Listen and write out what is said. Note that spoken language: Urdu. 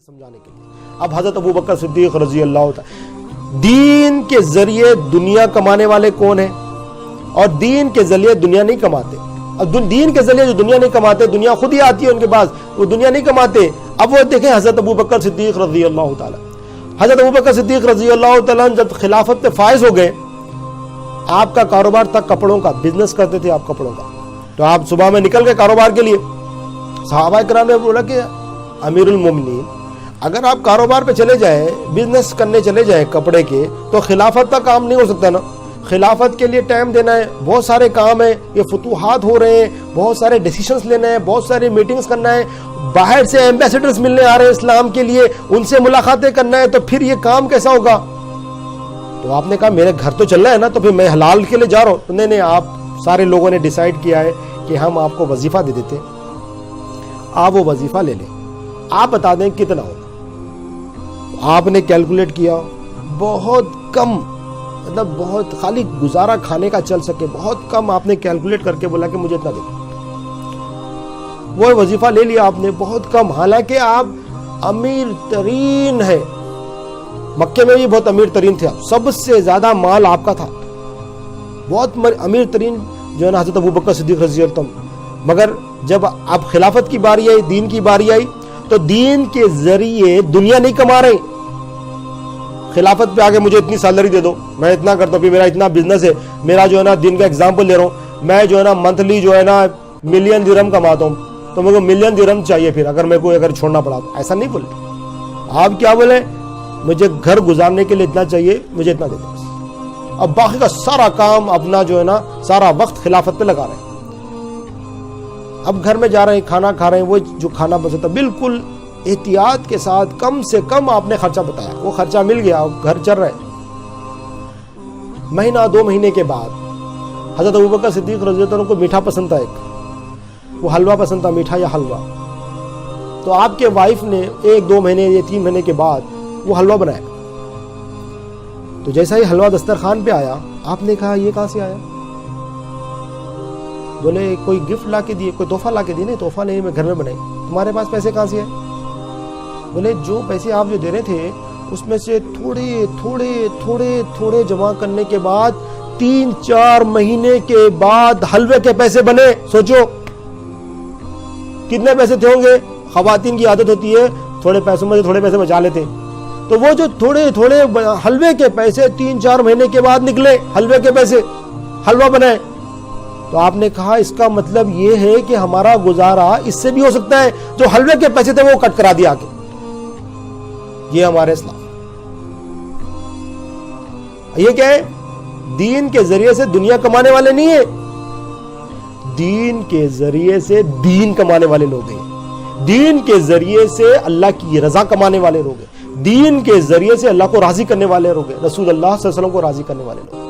سمجھانے کے لیے. اب حضرت ابو بکر صدیق رضی اللہ تعالی دین کے ذریعے دنیا کمانے والے کون ہیں اور دین کے ذریعے دنیا نہیں کماتے. اب دین کے ذریعے جو دنیا نہیں کماتے, دنیا خود ہی آتی ہے ان کے پاس, وہ دنیا نہیں کماتے. اب وہ دیکھیں حضرت ابو بکر صدیق رضی اللہ تعالی, حضرت ابو بکر صدیق رضی اللہ تعالی جب خلافت پہ فائز ہو گئے, آپ کا کاروبار تھا کپڑوں کا, بزنس کرتے تھے آپ کپڑوں کا. تو آپ صبح میں نکل گئے کاروبار کے لیے. صحابہ کرام نے بولا کہ امیر المومنین اگر آپ کاروبار پہ چلے جائیں, بزنس کرنے چلے جائیں کپڑے کے, تو خلافت کا کام نہیں ہو سکتا نا. خلافت کے لیے ٹائم دینا ہے, بہت سارے کام ہیں, یہ فتوحات ہو رہے ہیں, بہت سارے ڈیسیشنز لینے ہیں, بہت ساری میٹنگز کرنا ہے, باہر سے ایمبیسیڈرز ملنے آ رہے ہیں اسلام کے لیے, ان سے ملاقاتیں کرنا ہے, تو پھر یہ کام کیسا ہوگا. تو آپ نے کہا میرے گھر تو چل رہا ہے نا, تو پھر میں حلال کے لیے جا رہا ہوں. نہیں, آپ سارے لوگوں نے ڈیسائیڈ کیا ہے کہ ہم آپ کو وظیفہ دے دیتے, آپ وہ وظیفہ لے لیں, آپ بتا دیں کتنا ہوگا. آپ نے کیلکولیٹ کیا, بہت کم, مطلب بہت خالی گزارا کھانے کا چل سکے, بہت کم آپ نے کیلکولیٹ کر کے بولا کہ مجھے اتنا دے. وہ وظیفہ لے لیا آپ نے, بہت کم, حالانکہ آپ امیر ترین ہے, مکے میں بھی بہت امیر ترین تھے آپ, سب سے زیادہ مال آپ کا تھا, بہت امیر ترین جو ہے نا حضرت ابو بکر صدیق رضی اللہ عنہ. مگر جب اب خلافت کی باری آئی, دین کی باری آئی, تو دین کے ذریعے دنیا نہیں کما رہے. خلافت پہ آگے مجھے اتنی سیلری دے دو, میں اتنا کرتا ہوں, میرا اتنا بزنس ہے, میرا جو ہے نا دین کا ایگزامپل لے رہا ہوں, میں جو ہے نا منتھلی جو ہے نا ملین درہم کماتا ہوں, تو مجھے ملین درہم چاہیے پھر اگر میں کوئی اگر چھوڑنا پڑا تو. ایسا نہیں بولے آپ, کیا بولے مجھے گھر گزارنے کے لیے اتنا چاہیے, مجھے اتنا دے دو. اب باقی کا سارا کام اپنا جو ہے نا سارا وقت خلافت پہ لگا رہے ہیں. اب گھر میں جا رہے ہیں, کھانا کھا رہے ہیں, وہ جو کھانا بچتا بالکل احتیاط کے ساتھ, کم سے کم آپ نے خرچہ بتایا, وہ خرچہ مل گیا, گھر چل رہے. مہینہ 2 مہینے کے بعد حضرت ابو بکر صدیق رضی اللہ عنہ کو میٹھا پسند تھا, ایک وہ حلوہ پسند تھا, میٹھا یا حلوہ. تو آپ کے وائف نے 1-2 مہینے یا 3 مہینے کے بعد وہ حلوہ بنایا. تو جیسا ہی حلوہ دسترخوان پہ آیا, آپ نے کہا یہ کہاں سے آیا؟ بولے کوئی گفٹ لا کے دیے, کوئی تحفہ لا کے دیے. نہیں, تحفہ نہیں, میں گھر میں بنائی. تمہارے پاس پیسے کہاں سے ہیں؟ بولے جو پیسے آپ جو دے رہے تھے اس میں سے تھوڑے جمع کرنے کے بعد 3-4 مہینے کے بعد حلوے کے پیسے بنے. سوچو کتنے پیسے تھے ہوں گے. خواتین کی عادت ہوتی ہے تھوڑے پیسوں میں سے تھوڑے پیسے بچا لیتے, تو وہ جو تھوڑے حلوے کے پیسے 3-4 مہینے کے بعد نکلے, حلوے کے پیسے, حلوہ بنائے. تو آپ نے کہا اس کا مطلب یہ ہے کہ ہمارا گزارا اس سے بھی ہو سکتا ہے, جو حلوے کے پیسے تھے وہ کٹ کرا دیا آگے. یہ ہمارے اسلام, یہ کیا ہے؟ دین کے ذریعے سے دنیا کمانے والے نہیں ہیں, دین کے ذریعے سے دین کمانے والے لوگ ہیں, دین کے ذریعے سے اللہ کی رضا کمانے والے لوگ ہیں, دین کے ذریعے سے اللہ کو راضی کرنے والے لوگ ہیں, رسول اللہ صلی اللہ علیہ وسلم کو راضی کرنے والے لوگ.